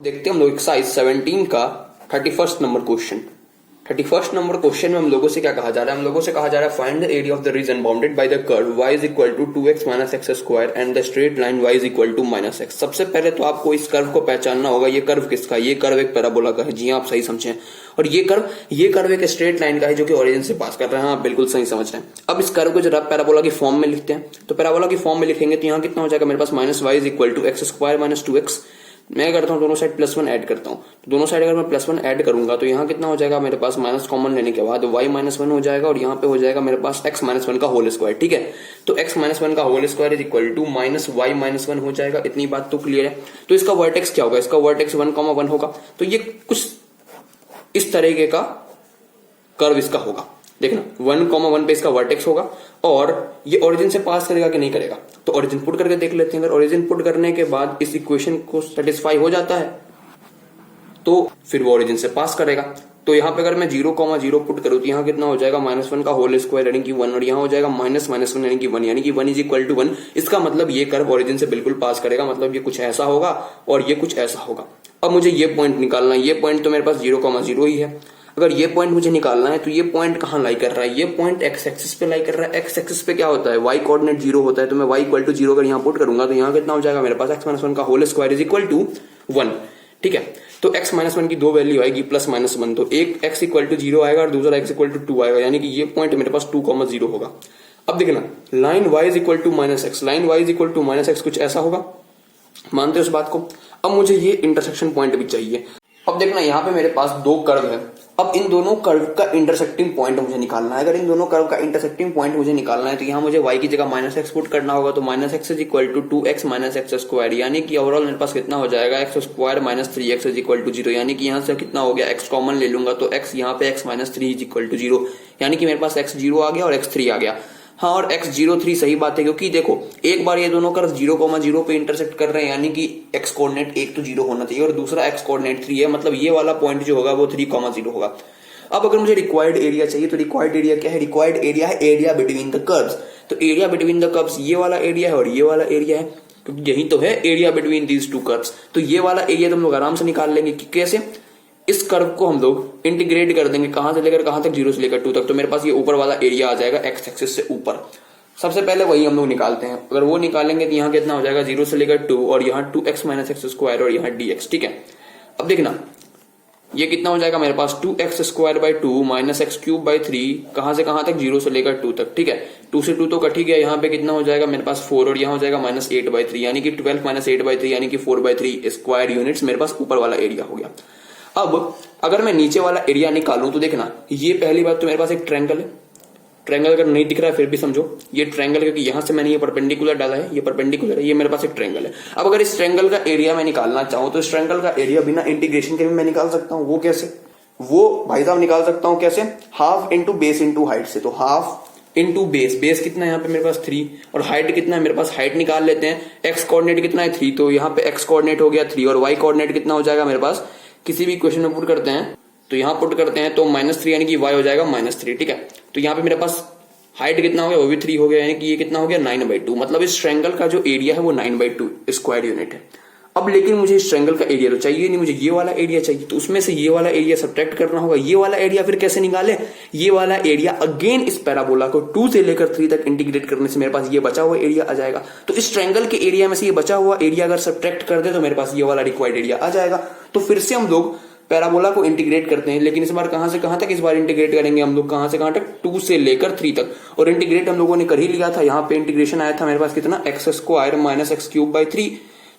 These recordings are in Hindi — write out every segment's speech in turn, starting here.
देखते हैं हम लोग एक्सरसाइज 17 का 31st number question. 31st number question में हम लोगों से क्या कहा जा रहा है, हम लोगों से कहा जा रहा है find the area of the region bounded by the curve y is equal to 2x minus x square and the straight line y is equal to minus x. सबसे पहले तो आपको इस कर्व को पहचानना होगा। ये कर्व किसका है? ये कर्व एक पैराबोला का है। जी आप सही समझे। और ये कर्व एक स्ट्रेट लाइन का है जो कि ओरिजिन से पास कर रहा है। आप बिल्कुल सही समझ रहे हैं। अब इस कर्व को जरा पैराबोला की फॉर्म में लिखते हैं। तो पैराबोला की फॉर्म में लिखेंगे तो यहाँ कितना हो जाएगा मेरे पास minus Y is equal to X square minus 2x। मैं करता हूँ दोनों साइड +1 ऐड करता हूँ। तो दोनों साइड अगर मैं +1 ऐड करूंगा तो यहाँ कितना हो जाएगा मेरे पास माइनस कॉमन लेने के बाद y -1 हो जाएगा और यहाँ पे हो जाएगा मेरे पास x -1 का होल स्क्वायर। ठीक है, तो x -1 का whole square is equal to minus y -1 हो जाएगा। इतनी बात तो क्लियर है। तो इसका वर्टेक्स क्या होगा? इसका वर्टेक्स 1,1 होगा। तो ये कुछ इस तरीके का कर्व इसका होगा। देखना 1,1 पे इसका वर्टेक्स होगा और ये ओरिजिन से पास करेगा कि नहीं करेगा। तो ओरिजिन पुट करके देख लेते हैं। अगर ओरिजिन पुट करने के बाद इस इक्वेशन को सेटिस्फाई हो जाता है तो फिर वो ओरिजिन से पास करेगा। तो यहाँ पे अगर मैं 0,0 पुट करूँ तो यहाँ कितना हो जाएगा -1 का होल स्क्वायर यानी कि 1 और यहाँ हो जाएगा -1 यानी कि 1 यानी कि 1 इज इक्वल टू 1। इसका मतलब ये कर्व ओरिजिन से बिल्कुल पास करेगा। मतलब ये कुछ ऐसा होगा और ये कुछ ऐसा होगा। अब मुझे ये पॉइंट निकालना है। ये पॉइंट तो मेरे पास 0,0 ही है। अगर ये पॉइंट मुझे निकालना है तो ये पॉइंट कहाँ लाई कर रहा है? ये पॉइंट एक्स एक्सिस पे लाई कर रहा है। एक्स एक्सिस पे क्या होता है? y कोऑर्डिनेट 0 होता है। तो मैं y इक्वल टू 0 अगर यहाँ पुट करूंगा तो यहाँ कितना हो जाएगा मेरे पास x -1 का whole square is equal to 1। ठीक है, तो x -1 की दो वैल्यू आएगी +-1। तो एक x इक्वल टू 0 आएगा और दूसरा x इक्वल टू 2 आएगा यानी कि ये पॉइंट मेरे पास 2,0 होगा। अब देखना line y is equal to -x, line y is equal to -x कुछ ऐसा होगा। मानते हो इस बात को? अब मुझे ये इंटरसेक्शन पॉइंट भी चाहिए। अब देखना यहाँ पे मेरे पास दो कर्व है। अब इन दोनों कर्व का इंटरसेक्टिंग पॉइंट मुझे निकालना है। अगर इन दोनों कर्व का इंटरसेक्टिंग पॉइंट मुझे निकालना है तो यहाँ मुझे y की जगह -x पुट करना होगा। तो -x is equal to 2x minus x square यानी कि ओवरऑल मेरे पास कितना हो जाएगा x square minus 3x is equal to 0 यानी कि यहाँ से कितना हो गया x कॉमन ले लूंगा तो x यहाँ पे x minus 3 is equal to 0 यानी कि मेरे पास x 0 आ गया और x 3 आ गया। हाँ, और x 0 3 सही बात है क्योंकि देखो एक बार ये दोनों कर्व 0,0 पे इंटरसेक्ट कर रहे हैं यानी कि x कोऑर्डिनेट एक तो 0 होना चाहिए और दूसरा x कोऑर्डिनेट 3 है। मतलब ये वाला पॉइंट जो होगा वो 3,0 होगा। अब अगर मुझे रिक्वायर्ड एरिया चाहिए तो रिक्वायर्ड एरिया क्या है? रिक्वायर्ड एरिया है एरिया बिटवीन द कर्व्स। तो एरिया बिटवीन द कर्व्स ये वाला एरिया है और ये वाला एरिया है क्योंकि यही तो है area between these two curves. तो ये वाला एरिया तो हम लोग आराम से निकाल लेंगे कि कैसे? इस कर्व को हम लोग इंटीग्रेट कर देंगे। कहां से लेकर कहां तक? 0 से लेकर 2 तक। तो मेरे पास ये ऊपर वाला एरिया आ जाएगा एक्स एक्सिस से ऊपर। सबसे पहले वही हम लोग निकालते हैं। अगर वो निकालेंगे तो यहाँ कितना हो जाएगा 0 से लेकर 2 और यहाँ 2x माइनस एक्स स्क्वायर और यहाँ dx। ठीक है, अब देखना ये कितना हो जाएगा मेरे पास 2x square by 2 minus x cube by 3। कहां से कहां तक? 0 से लेकर 2 तक। ठीक है, 2 से 2 तो कट ही गया। यहाँ पे कितना हो जाएगा मेरे पास 4 और यहाँ हो जाएगा -8/3 यानी कि 12 - 8/3 यानी कि 4/3 स्क्वायर यूनिट्स मेरे पास ऊपर वाला एरिया हो गया। अब अगर मैं नीचे वाला एरिया निकालूं तो देखना ये पहली बात तो मेरे पास एक ट्रायंगल है। ट्रायंगल अगर नहीं दिख रहा है फिर भी समझो ये ट्रायंगल क्योंकि यहां से मैंने ये परपेंडिकुलर डाला है, ये परपेंडिकुलर है, ये मेरे पास एक ट्रायंगल है। अब अगर इस ट्रायंगल का एरिया मैं निकालना चाहूं तो इस ट्रायंगल का एरिया बिना इंटीग्रेशन के भी मैं निकाल सकता हूं। वो कैसे? वो भाई साहब निकाल सकता हूं कैसे? Half into base into height से। तो हाफ इंटू बेस, बेस कितना है यहाँ पे मेरे पास 3 और हाइट कितना है मेरे पास? हाइट निकाल लेते हैं। एक्स कोऑर्डिनेट कितना है 3 तो यहाँ पे एक्स कोऑर्डिनेट हो गया 3 और वाई कोऑर्डिनेट कितना हो जाएगा मेरे पास? किसी भी इक्वेशन में पुट करते हैं तो यहाँ पुट करते हैं तो -3 यानी कि y हो जाएगा -3। ठीक है, तो यहाँ पे मेरे पास हाइट कितना हो गया? वो भी 3 हो गया यानी कि ये कितना हो गया 9/2। मतलब इस ट्रायंगल का जो एरिया है वो 9/2 स्क्वायर यूनिट है। अब लेकिन मुझे इस ट्रायंगल का एरिया तो चाहिए नहीं, मुझे ये वाला एरिया चाहिए। तो उसमें से ये वाला एरिया सब्ट्रैक्ट करना होगा। ये वाला एरिया फिर कैसे निकाले? ये वाला एरिया अगेन इस पैराबोला को 2 से लेकर 3 तक इंटीग्रेट करने से मेरे पास ये बचा हुआ एरिया आ जाएगा। तो इस ट्रायंगल के एरिया में से ये बचा हुआ एरिया अगर सब्ट्रैक्ट कर दे तो मेरे पास ये वाला रिक्वायर्ड एरिया आ जाएगा। तो फिर से हम लोग पैराबोला को इंटीग्रेट करते हैं लेकिन इस बार कहां से कहां तक? इस बार इंटीग्रेट करेंगे हम लोग कहां से कहां तक? 2 से लेकर 3 तक। और इंटीग्रेट हम लोगों ने कर ही लिया था। यहाँ पे इंटीग्रेशन आया था मेरे पास कितना? X square minus x cube by 3।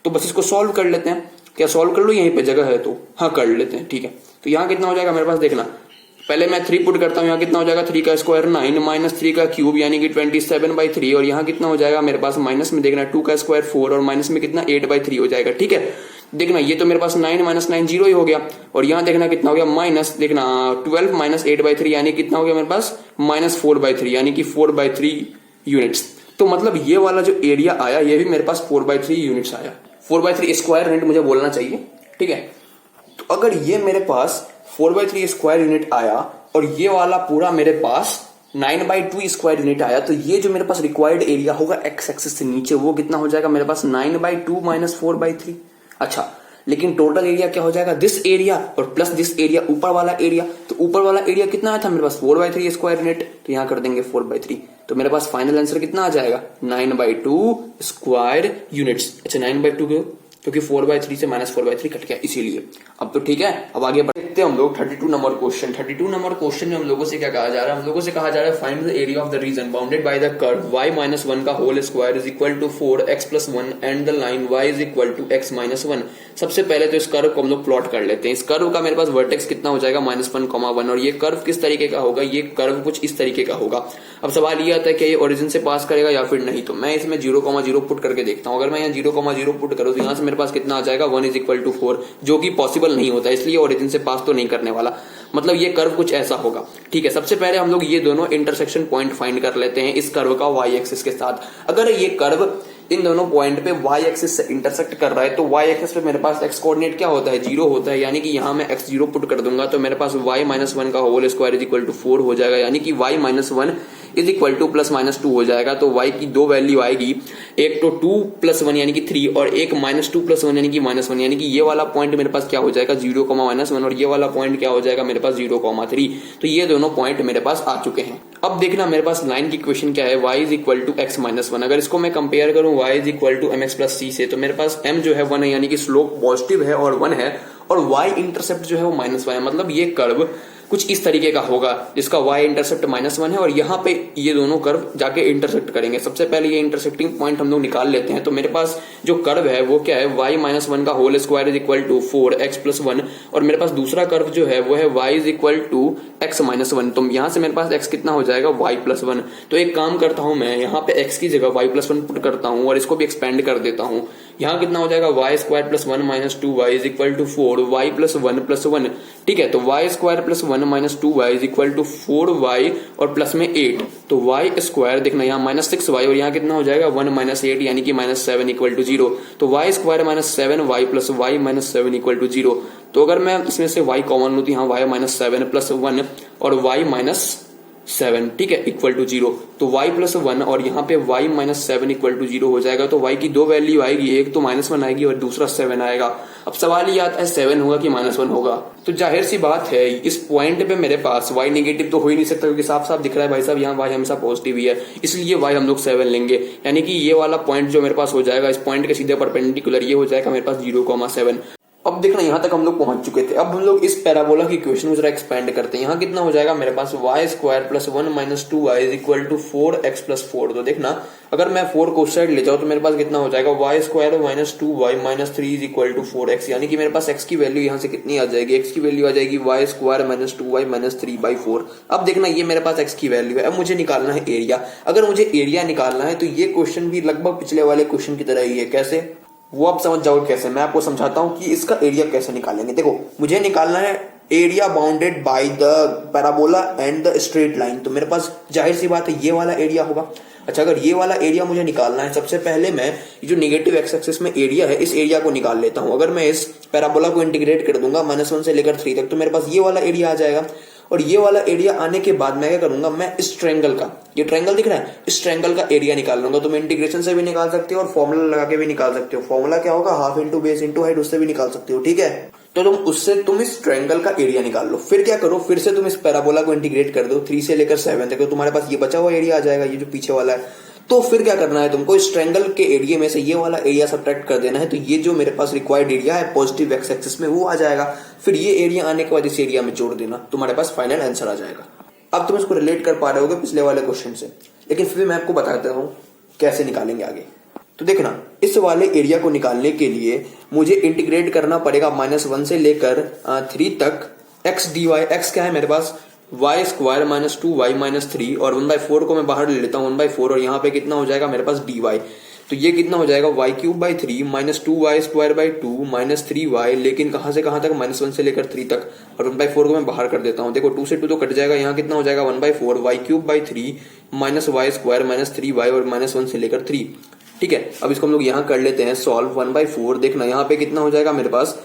तो बस इसको सॉल्व कर लेते हैं। क्या सॉल्व कर लो? यहीं पे जगह है तो हाँ कर लेते हैं। ठीक है, तो यहाँ कितना हो जाएगा मेरे पास? देखना पहले मैं 3 पुट करता हूँ। यहाँ कितना हो जाएगा? 3 का स्क्वायर 9 माइनस 3 का क्यूब यानी कि 27/3 और यहाँ कितना हो जाएगा मेरे पास? माइनस में देखना 2 का स्क्वायर 4 और माइनस में कितना 8/3 हो जाएगा। ठीक है, देखना ये तो मेरे पास 9 - 9 0 ही हो गया और यहाँ देखना कितना हो गया माइनस, देखना 12 - 8/3 यानी कितना हो गया मेरे पास? -4/3 यानी कि 4/3 यूनिट्स। तो मतलब ये वाला जो एरिया आया ये भी मेरे पास 4/3 यूनिट्स आया। 4/3 स्क्वायर यूनिट मुझे बोलना चाहिए। ठीक है, तो अगर ये मेरे पास 4/3 स्क्वायर यूनिट आया और ये वाला पूरा मेरे पास 9/2 स्क्वायर यूनिट आया तो ये जो मेरे पास रिक्वायर्ड एरिया होगा एक्स एक्सिस से नीचे वो कितना हो जाएगा मेरे पास? 9/2 - 4/3। अच्छा, लेकिन टोटल एरिया क्या हो जाएगा, दिस एरिया और प्लस दिस एरिया, ऊपर वाला एरिया। तो ऊपर वाला एरिया कितना आया था मेरे पास 4/3 स्क्वायर यूनिट, तो यहां कर देंगे 4/3। तो मेरे पास फाइनल आंसर कितना आ जाएगा 9/2 स्क्वायर यूनिट्स। अच्छा 9/2 क्यों, क्योंकि 4/3 से -4/3 कट गया इसीलिए। अब तो ठीक है, अब आगे बढ़ते हैं हम लोग 32 नंबर क्वेश्चन। 32 नंबर क्वेश्चन में हम लोगों से क्या कहा जा रहा है, हम लोगों से कहा जा रहा है find the area of the region bounded by the curve y-1 का whole square is equal to 4x+1 and the line y is equal to x-1। सबसे पहले तो इस कर्व को हम लोग प्लॉट कर लेते हैं। इस कर्व का मेरे पास वर्टेक्स कितना हो जाएगा -1, और ये कर्व किस तरीके का होगा, ये कर्व कुछ इस तरीके का होगा। अब सवाल ये आता है कि ये ओरिजिन से पास करेगा या फिर नहीं, तो मैं इसमें 0,0 पुट करके देखता हूं। अगर मैं यहाँ 0,0 पुट करूं तो यहाँ से मेरे पास कितना आ जाएगा 1 इज इक्वल टू 4, जो कि पॉसिबल नहीं होता, इसलिए ओरिजिन से पास तो नहीं करने वाला। मतलब ये कर्व कुछ ऐसा होगा। ठीक है, सबसे पहले हम लोग ये दोनों इंटरसेक्शन पॉइंट फाइंड कर लेते हैं इस कर्व का वाई एक्सिस के साथ। अगर ये कर्व इन दोनों पॉइंट पे y एक्सिस से इंटरसेक्ट कर रहा है तो y एक्सिस पे मेरे पास x कोऑर्डिनेट क्या होता है 0 होता है, यानी कि यहां मैं x0 पुट कर दूंगा तो मेरे पास y-1 का whole square is equal to 4 हो जाएगा, यानी कि y-1 इज इक्वल टू +-2 हो जाएगा। तो y की दो वैल्यू आएगी, एक तो 2+1 यानी कि 3 और एक -2+1 यानी कि -1, यानी कि ये वाला पॉइंट मेरे पास क्या हो जाएगा 0,-1 और ये वाला पॉइंट क्या हो जाएगा मेरे पास 0,3। तो ये दोनों पॉइंट मेरे पास आ चुके हैं। अब देखना मेरे पास लाइन की इक्वेशन क्या है, y is equal to x-1। अगर इसको मैं कंपेयर करूं y is equal to mx+c से, तो मेरे पास m जो है 1 है, यानी कि स्लोप पॉजिटिव है और 1 है, और y इंटरसेप्ट जो है वो -1 है। मतलब ये कर्व कुछ इस तरीके का होगा जिसका y इंटरसेप्ट -1 है और यहाँ पे ये दोनों कर्व जाके इंटरसेक्ट करेंगे। सबसे पहले ये इंटरसेक्टिंग पॉइंट हम लोग निकाल लेते हैं। तो मेरे पास जो कर्व है वो क्या है y-1 का whole square is equal to 4x+1, और मेरे पास दूसरा कर्व जो है वो है y is equal to x-1। तो यहाँ से मेरे पास x कितना हो जाएगा y+1। तो एक काम करता हूं, मैं यहाँ पे x की जगह y+1 पुट करता हूँ और इसको भी एक्सपेंड कर देता हूँ। यहाँ कितना हो जाएगा y² + 1 - 2y is equal to 4y+1+1। ठीक है, तो y² + 1 - 2y is equal to 4y और प्लस में 8। तो y² देखना यहाँ -6y और यहाँ कितना हो जाएगा 1 - 8 यानी कि -7 इक्वल टू 0। तो y² - 7y + y - 7 equal to 0। तो अगर मैं इसमें से y कॉमन लूं तो यहाँ y -7 + 1 और y -7, ठीक है, इक्वल टू 0। तो y+1 और यहाँ पे y -7 इक्वल टू 0 हो जाएगा। तो y की दो वैल्यू आएगी, एक तो -1 आएगी और दूसरा 7 आएगा। अब सवाल ये आता है 7 होगा कि -1 होगा। तो जाहिर सी बात है इस पॉइंट पे मेरे पास y नेगेटिव तो हो ही नहीं सकता, क्योंकि साफ साफ दिख रहा है भाई साहब यहाँ y हमेशा पॉजिटिव ही है, इसलिए y हम लोग 7 लेंगे। यानी कि ये वाला पॉइंट जो मेरे पास हो जाएगा इस पॉइंट के सीधे परपेंडिकुलर ये हो जाएगा मेरे पास 0,7। अब देखना यहाँ तक हम लोग पहुंच चुके थे। अब हम लोग इस पैराबोला की इक्वेशन को जरा एक्सपेंड करते हैं। यहाँ कितना हो जाएगा मेरे पास y² + 1 - 2y is equal to 4x + 4। तो देखना अगर मैं 4 को उस साइड ले जाऊं तो मेरे पास कितना हो जाएगा y² - 2y - 3 is equal to 4x, यानी कि मेरे पास x की वैल्यू यहाँ से कितनी आ जाएगी, x की वैल्यू आ जाएगी y² - 2y - 3/4। अब देखना ये मेरे पास x की वैल्यू है। अब मुझे निकालना है एरिया। अगर मुझे एरिया निकालना है तो ये क्वेश्चन भी लगभग पिछले वाले क्वेश्चन की तरह ही है। कैसे, वो आप समझ जाओ कैसे। मैं आपको समझाता हूं कि इसका एरिया कैसे निकालेंगे। देखो मुझे निकालना है area bounded by the parabola and the straight line. तो मेरे पास जाहिर सी बात है ये वाला एरिया होगा। अच्छा, अगर ये वाला एरिया मुझे निकालना है, सबसे पहले मैं ये जो नेगेटिव एक्स एक्सिस में एरिया है इस एरिया को निकाल लेता हूं। अगर मैं इस पैराबोला को इंटीग्रेट कर दूंगा -1 से लेकर 3 तक, तो मेरे पास ये वाला एरिया आ जाएगा। और ये वाला एरिया आने के बाद मैं क्या करूंगा, मैं इस ट्रायंगल का, ये ट्रायंगल दिख रहा है, इस ट्रायंगल का एरिया निकाल लूंगा। तो मैं इंटीग्रेशन से भी निकाल सकते हो और फॉर्मूला लगा के भी निकाल सकते हो। फॉर्मूला क्या होगा, half into base into height, उससे भी निकाल सकते हो। ठीक है, तो तुम इस ट्रायंगल का एरिया निकाल लो। फिर क्या करो, फिर से तुम इस पैराबोला को इंटीग्रेट कर दो 3 से लेकर 7 तक, तो तुम्हारे पास ये बचा हुआ एरिया आ जाएगा, ये जो पीछे वाला है। तो फिर क्या करना है तुमको, इस ट्रायंगल के एरिया में से ये वाला एरिया सब्ट्रैक्ट कर देना है। तो ये जो मेरे पास रिक्वायर्ड एरिया है पॉजिटिव एक्स एक्सिस में वो आ जाएगा। फिर ये एरिया आने के बाद इस एरिया में जोड़ देना, तुम्हारे पास फाइनल आंसर आ जाएगा। अब तुम इसको रिलेट कर पा रहे होगे पिछले वाले क्वेश्चन से, लेकिन फिर मैं आपको बताता हूं कैसे निकालेंगे आगे। तो देखना, इस वाले एरिया को निकालने के लिए मुझे इंटीग्रेट करना पड़ेगा -1 से लेकर 3 तक x dy। x क्या है मेरे पास y² - 2y - 3 और 1/4 को मैं बाहर ले लेता हूँ 1/4, और यहाँ पे कितना हो जाएगा मेरे पास dy। तो ये कितना हो जाएगा y³ - 3 - 2y² - 3y, लेकिन कहां से कहां तक, -1 से लेकर 3 तक, और 1/4 को मैं बाहर कर देता हूं। देखो 2 से 2 तो कट जाएगा, यहाँ कितना हो जाएगा 1/4 y³ - 3 -y² - 3y और -1 से लेकर 3। ठीक है, अब इसको हम लोग यहाँ कर लेते हैं सॉल्व। 1/4 देखना यहाँ पे कितना हो जाएगा मेरे पास,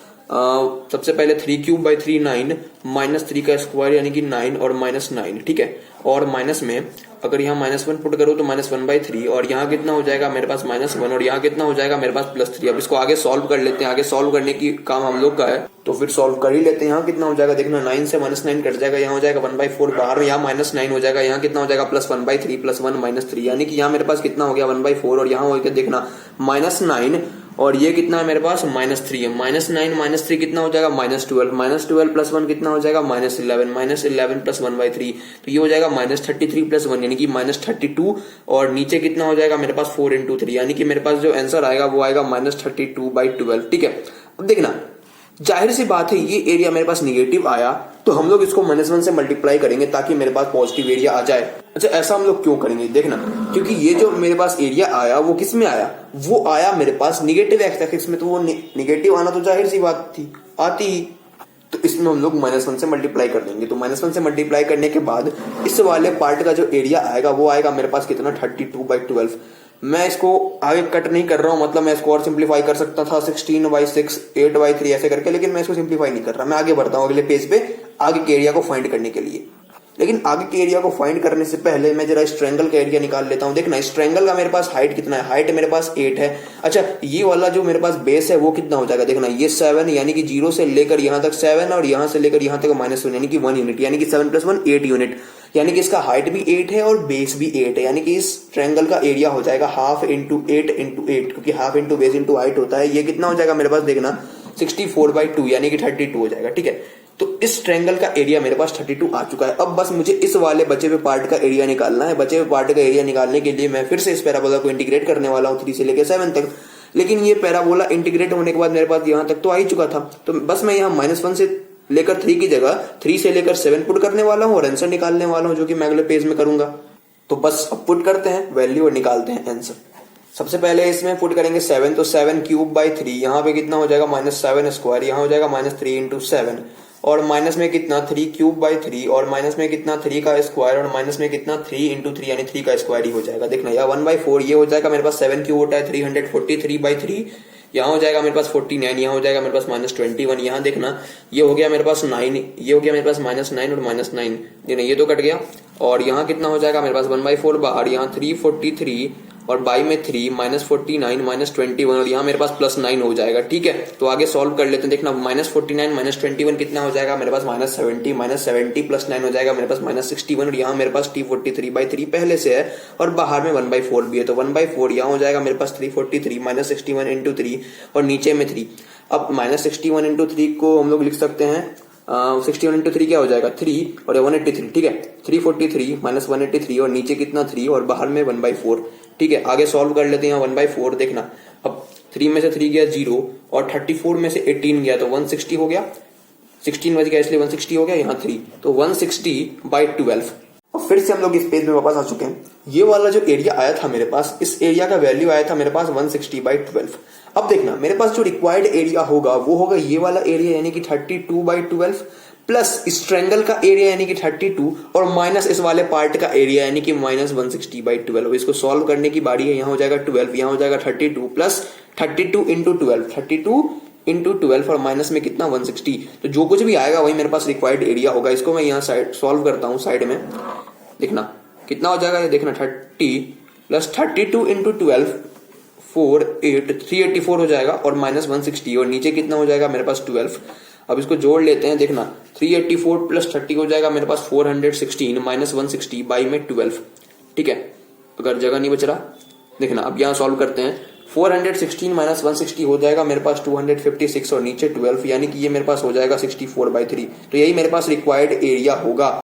सबसे पहले 3³ - 3 9 -3 का स्क्वायर यानी कि 9 और -9। ठीक है, और माइनस में अगर यहाँ -1 पुट करो तो -1/3 और यहाँ कितना हो जाएगा मेरे पास -1 और यहाँ कितना हो जाएगा मेरे पास +3। अब इसको आगे सॉल्व कर लेते हैं, आगे सॉल्व करने की काम हम लोग का है तो फिर सॉल्व कर ही लेते हैं। यहाँ कितना हो जाएगा देखना, 9 से -9 कट जाएगा, यहाँ हो जाएगा 1/4 बाहर, यहाँ -9 हो जाएगा, यहाँ कितना हो जाएगा +1/3 +1 -3, यानी कि यहाँ मेरे पास कितना हो गया 1/4 और यहाँ हो गया देखना -9 और ये कितना है मेरे पास -3 है। -9 -3 कितना हो जाएगा -12, -12 + 1 कितना हो जाएगा -11, -11 + 1/3 तो ये हो जाएगा -33 + 1 यानी कि -32 और नीचे कितना हो जाएगा मेरे पास 4 × 3 यानी कि मेरे पास जो आंसर आएगा वो आएगा -32/12। ठीक है, अब देखना जाहिर सी बात है ये एरिया मेरे पास निगेटिव आया तो हम लोग इसको -1 से मल्टीप्लाई करेंगे ताकि मेरे पास पॉजिटिव एरिया आ जाए। अच्छा, ऐसा हम लोग क्यों करेंगे देखना, क्योंकि ये जो मेरे पास एरिया आया वो किस में आया, वो आया मेरे पास निगेटिव एक्स एक्सिस में, तो वो निगेटिव आना तो जाहिर सी बात थी, आती ही। तो इसमें हम लोग -1 से मल्टीप्लाई कर देंगे। तो -1 से मल्टीप्लाई करने के बाद इस वाले पार्ट का जो एरिया आएगा वो आएगा मेरे पास कितना 32/12। मैं इसको आगे कट नहीं कर रहा हूं, मतलब मैं इसको और सिंप्लीफाई कर सकता था 16/6 8/3 ऐसे करके, लेकिन मैं इसको सिंप्लीफाई नहीं कर रहा। मैं आगे बढ़ता हूं अगले पेज पे आगे के एरिया को फाइंड करने के लिए। लेकिन आगे के एरिया को फाइंड करने से पहले मैं जरा इस ट्रायंगल का एरिया निकाल लेता हूं। देखना इस ट्रायंगल का मेरे पास हाइट कितना है, हाइट मेरे पास 8 है। अच्छा, ये वाला जो मेरे पास बेस है वो कितना हो जाएगा देखना, ये 7 यानी कि 0 से लेकर यहां तक 7 और यहां से लेकर यहां तक -1 यानी कि 1 यूनिट, यानी कि 7 + 1 8 यूनिट, यानी कि इसका हाइट भी 8 है और बेस भी 8 है, यानी कि इस ट्रायंगल का एरिया हो जाएगा हाफ × 8 × 8, क्योंकि half into base into height होता है। ये कितना हो जाएगा मेरे पास देखना 64/2 यानी कि 32 हो जाएगा। ठीक है, तो इस ट्रायंगल का एरिया मेरे पास 32 आ चुका है। अब बस मुझे इस वाले बचे हुए पार्ट का एरिया निकालना है। बचे हुए पार्ट का एरिया निकालने के लिए मैं फिर से इस पैराबोला को इंटीग्रेट करने वाला हूँ 3 से लेकर 7 तक। लेकिन ये पैराबोला इंटीग्रेट होने के बाद मेरे पास यहाँ तक तो आ ही चुका था, तो बस मैं यहाँ -1 से लेकर 3 की जगह 3 से लेकर 7 पुट करने वाला हूँ और आंसर निकालने वाला हूँ, जो कि मैं अगले पेज में करूंगा। तो बस अब पुट करते हैं वैल्यू और निकालते हैं आंसर। सबसे पहले इसमें पुट करेंगे 7, तो 7³/3 यहाँ पे कितना हो जाएगा -7², यहाँ हो जाएगा -3 × 7 और माइनस में कितना 3³/3 और माइनस में कितना 3 का स्क्वायर और माइनस में कितना 3 × 3 यानी 3 का स्क्वायर ही हो जाएगा। देखना या 1/4 ये हो जाएगा मेरे पास 7³ होता है 343/3, यहाँ हो जाएगा मेरे पास 49, यहाँ हो जाएगा मेरे पास -21, यहाँ देखना ये हो गया मेरे पास 9, ये हो गया मेरे पास -9 और -9, देखना ये तो कट गया और यहाँ कितना हो जाएगा मेरे पास 1/4 बाहर, यहाँ 343 और बाई में 3 -49 -21 और यहाँ मेरे पास +9 हो जाएगा। ठीक है, तो आगे सॉल्व कर लेते हैं। देखना -49 -21 कितना हो जाएगा मेरे पास -70 -70 +9 हो जाएगा मेरे पास -61 और यहाँ मेरे पास 343/3 पहले से है और बाहर में 1/4 भी है, तो 1/4 यहाँ हो जाएगा मेरे पास 343 -61 × 3 और नीचे में 3। अब -61 × 3 को हम लोग लिख सकते हैं 61 × 3 क्या हो जाएगा 3 और 183। ठीक है, 343 -183 और नीचे कितना 3 और बाहर में 1/4। ठीक है, आगे सॉल्व कर लेते हैं 1/4। देखना अब 3 में से 3 गया 0 और 34 में से 18 गया तो 160 हो गया, 16 बच गया इसलिए 160 हो गया, यहाँ 3 तो 160/12। और फिर से हम लोग इस पेज में वापस आ चुके हैं। ये वाला जो एरिया आया था मेरे पास, इस एरिया का वैल्यू आया था मेरे पास 160/12। अब देखना मेरे पास जो रिक्वायर्ड एरिया होगा वो होगा ये वाला एरिया यानी कि 32/12 प्लस इस ट्रायंगल का एरिया यानी कि 32 और माइनस इस वाले पार्ट का एरिया यानी कि -160/12। इसको सॉल्व करने की बारी है। यहाँ हो जाएगा 12, यहाँ हो जाएगा 32 प्लस 32 × 12, 32 × 12 और माइनस में कितना 160, तो जो कुछ भी आएगा वही मेरे पास रिक्वायर्ड एरिया होगा। इसको मैं यहाँ साइड सॉल्व करता हूँ साइड में। देखना कितना हो जाएगा, ये देखना 30 प्लस 32 × 12 384 हो जाएगा और -160 और नीचे कितना हो जाएगा मेरे पास 12। अब इसको जोड़ लेते हैं। देखना 384 प्लस 30 हो जाएगा मेरे पास 416 -160 बाई में 12। ठीक है, अगर जगह नहीं बच रहा देखना अब यहाँ सॉल्व करते हैं। 416 -160 हो जाएगा मेरे पास 256 और नीचे 12 यानी कि ये मेरे पास हो जाएगा 64/3। तो यही मेरे पास रिक्वायर्ड एरिया होगा।